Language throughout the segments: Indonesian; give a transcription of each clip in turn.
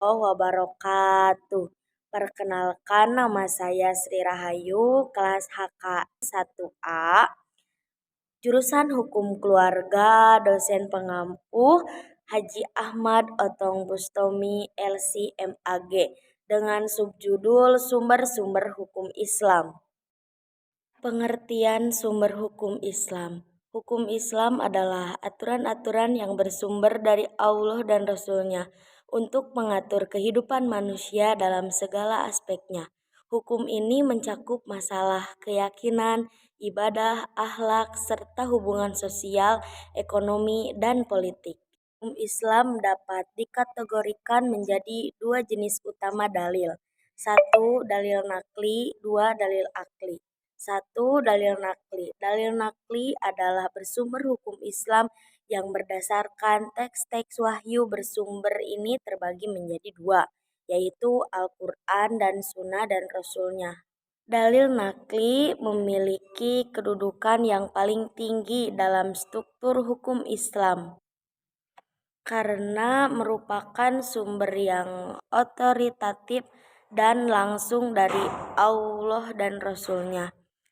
Wabarakatuh. Perkenalkan, nama saya Sri Rahayu, kelas HKS 1A, jurusan Hukum Keluarga, dosen pengampu Haji Ahmad Otong Bustomi LC MAG, dengan subjudul Sumber-sumber Hukum Islam. Pengertian sumber hukum Islam. Hukum Islam adalah aturan-aturan yang bersumber dari Allah dan Rasul-Nya untuk mengatur kehidupan manusia dalam segala aspeknya. Hukum ini mencakup masalah keyakinan, ibadah, akhlak, serta hubungan sosial, ekonomi, dan politik. Hukum Islam dapat dikategorikan menjadi dua jenis utama dalil. Satu, dalil nakli, dua, dalil akli. Satu, dalil nakli. Dalil nakli adalah bersumber hukum Islam yang berdasarkan teks-teks wahyu. Bersumber ini terbagi menjadi dua, yaitu Al-Quran dan Sunnah dan Rasulnya. Dalil nakli memiliki kedudukan yang paling tinggi dalam struktur hukum Islam karena merupakan sumber yang otoritatif dan langsung dari Allah dan Rasul-Nya.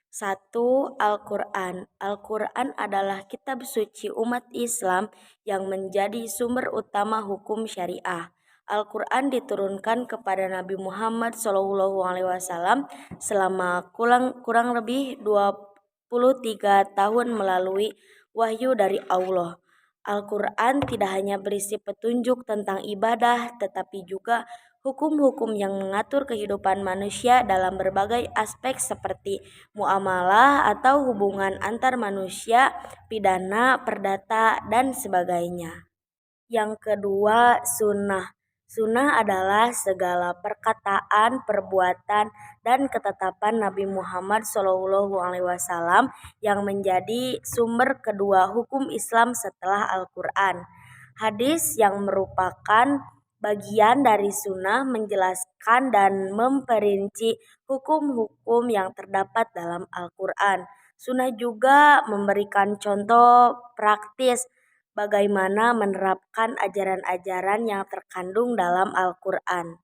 Satu, Al-Quran. Al-Quran adalah kitab suci umat Islam yang menjadi sumber utama hukum syariah. Al-Quran diturunkan kepada Nabi Muhammad SAW selama kurang lebih 23 tahun melalui wahyu dari Allah. Al-Quran tidak hanya berisi petunjuk tentang ibadah, tetapi juga hukum-hukum yang mengatur kehidupan manusia dalam berbagai aspek seperti muamalah atau hubungan antar manusia, pidana, perdata, dan sebagainya. Yang kedua, sunnah. Sunnah adalah segala perkataan, perbuatan, dan ketetapan Nabi Muhammad SAW yang menjadi sumber kedua hukum Islam setelah Al-Quran. Hadis yang merupakan bagian dari sunnah menjelaskan dan memperinci hukum-hukum yang terdapat dalam Al-Quran. Sunnah juga memberikan contoh praktis bagaimana menerapkan ajaran-ajaran yang terkandung dalam Al-Quran.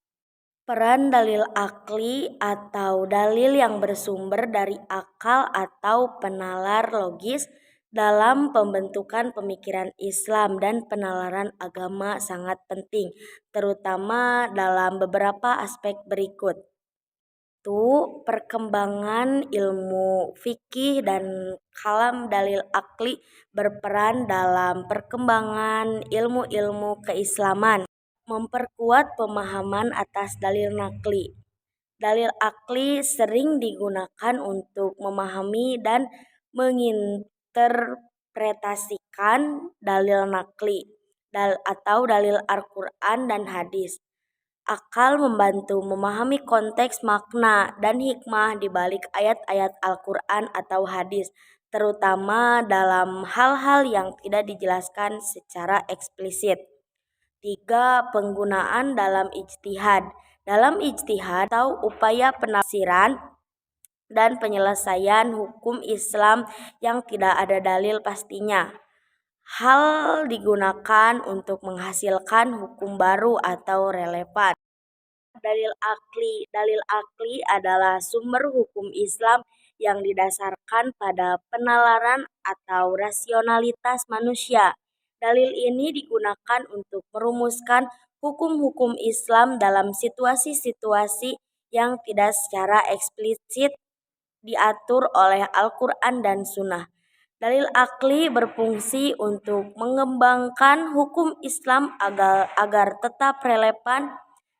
Peran dalil akli atau dalil yang bersumber dari akal atau penalar logis dalam pembentukan pemikiran Islam dan penalaran agama sangat penting, terutama dalam beberapa aspek berikut. Perkembangan ilmu fikih dan kalam. Dalil akli berperan dalam perkembangan ilmu-ilmu keislaman, memperkuat pemahaman atas dalil nakli. Dalil akli sering digunakan untuk memahami dan menginterpretasikan dalil nakli atau dalil Al-Quran dan hadis. Akal membantu memahami konteks, makna, dan hikmah di balik ayat-ayat Al-Quran atau hadis, terutama dalam hal-hal yang tidak dijelaskan secara eksplisit. 3. Penggunaan dalam ijtihad. Dalam ijtihad atau upaya penafsiran dan penyelesaian hukum Islam yang tidak ada dalil pastinya, hal digunakan untuk menghasilkan hukum baru atau relevan. Dalil akli adalah sumber hukum Islam yang didasarkan pada penalaran atau rasionalitas manusia. Dalil ini digunakan untuk merumuskan hukum-hukum Islam dalam situasi-situasi yang tidak secara eksplisit diatur oleh Al-Quran dan Sunnah. Dalil akli berfungsi untuk mengembangkan hukum Islam agar tetap relevan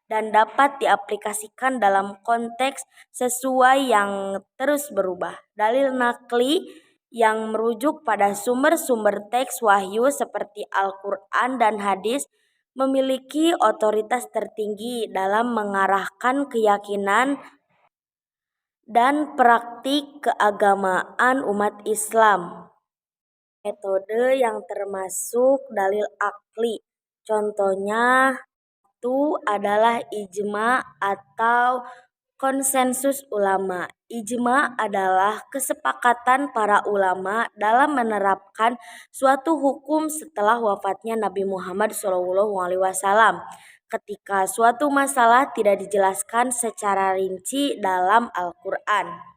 dan dapat diaplikasikan dalam konteks sesuai yang terus berubah. Dalil nakli yang merujuk pada sumber-sumber teks wahyu seperti Al-Quran dan hadis memiliki otoritas tertinggi dalam mengarahkan keyakinan dan praktik keagamaan umat Islam. Metode yang termasuk dalil akli, contohnya itu adalah ijma atau konsensus ulama. Ijma adalah kesepakatan para ulama dalam menerapkan suatu hukum setelah wafatnya Nabi Muhammad SAW. ketika suatu masalah tidak dijelaskan secara rinci dalam Al-Quran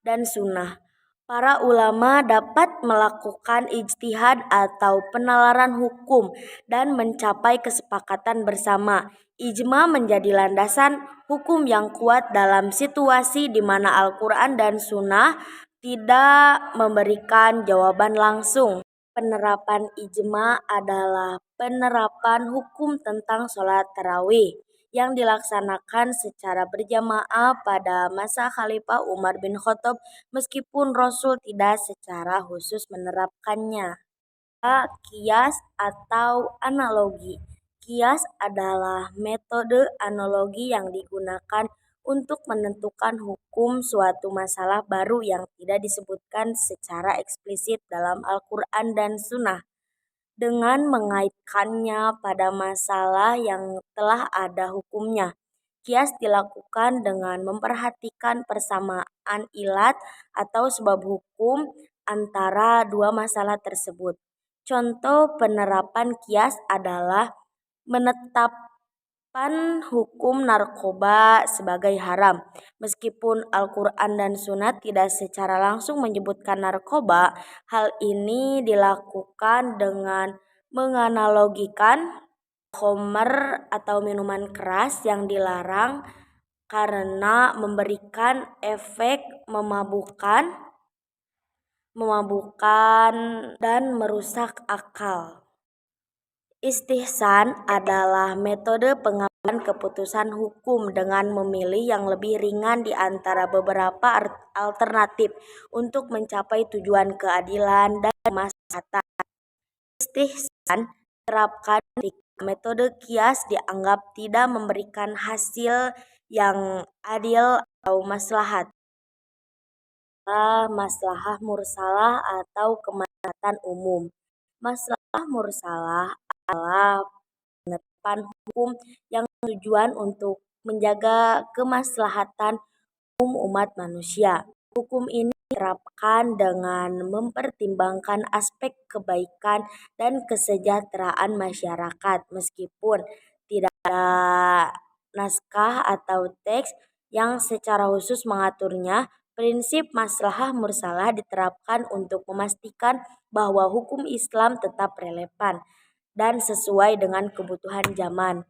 dan Sunnah. Para ulama dapat melakukan ijtihad atau penalaran hukum dan mencapai kesepakatan bersama. Ijma menjadi landasan hukum yang kuat dalam situasi di mana Al-Quran dan Sunnah tidak memberikan jawaban langsung. Penerapan ijma adalah penerapan hukum tentang sholat tarawih yang dilaksanakan secara berjamaah pada masa Khalifah Umar bin Khattab meskipun Rasul tidak secara khusus menerapkannya. Kias atau analogi. Kias adalah metode analogi yang digunakan untuk menentukan hukum suatu masalah baru yang tidak disebutkan secara eksplisit dalam Al-Quran dan Sunnah dengan mengaitkannya pada masalah yang telah ada hukumnya. Kias dilakukan dengan memperhatikan persamaan ilat atau sebab hukum antara dua masalah tersebut. Contoh penerapan kias adalah menetapkan hukum narkoba sebagai haram. Meskipun Al-Quran dan Sunnah tidak secara langsung menyebutkan narkoba, hal ini dilakukan dengan menganalogikan khamr atau minuman keras yang dilarang karena memberikan efek memabukkan dan merusak akal. Istihsan adalah metode pengambilan keputusan hukum dengan memilih yang lebih ringan di antara beberapa alternatif untuk mencapai tujuan keadilan dan kemaslahatan. Istihsan diterapkan ketika metode kias dianggap tidak memberikan hasil yang adil atau maslahat. Maslahah mursalah atau kemaslahatan umum. Maslahah mursalah adalah penetapan hukum yang tujuan untuk menjaga kemaslahatan umum umat manusia. Hukum ini diterapkan dengan mempertimbangkan aspek kebaikan dan kesejahteraan masyarakat meskipun tidak ada naskah atau teks yang secara khusus mengaturnya. Prinsip maslahah mursalah diterapkan untuk memastikan bahwa hukum Islam tetap relevan dan sesuai dengan kebutuhan zaman.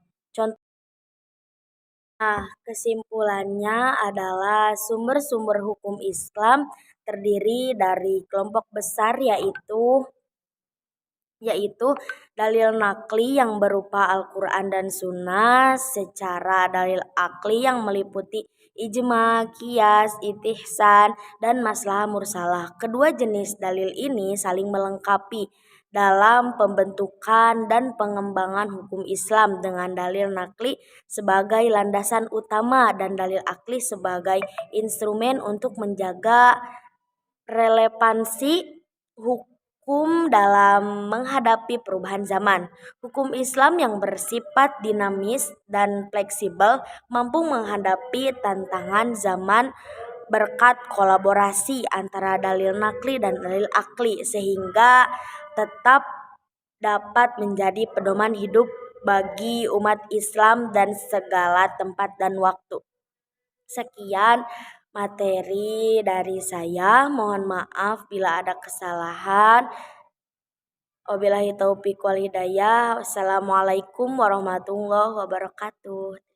Kesimpulannya adalah sumber-sumber hukum Islam terdiri dari kelompok besar yaitu dalil nakli yang berupa Al-Quran dan Sunnah, secara dalil akli yang meliputi ijma, kias, istihsan, dan maslahah mursalah. Kedua jenis dalil ini saling melengkapi dalam pembentukan dan pengembangan hukum Islam dengan dalil nakli sebagai landasan utama dan dalil akli sebagai instrumen untuk menjaga relevansi hukum dalam menghadapi perubahan zaman. Hukum Islam yang bersifat dinamis dan fleksibel mampu menghadapi tantangan zaman berkat kolaborasi antara dalil nakli dan dalil akli sehingga tetap dapat menjadi pedoman hidup bagi umat Islam dan segala tempat dan waktu. Sekian materi dari saya. Mohon maaf bila ada kesalahan. Wabillahi taufiq wal hidayah. Wassalamualaikum warahmatullahi wabarakatuh.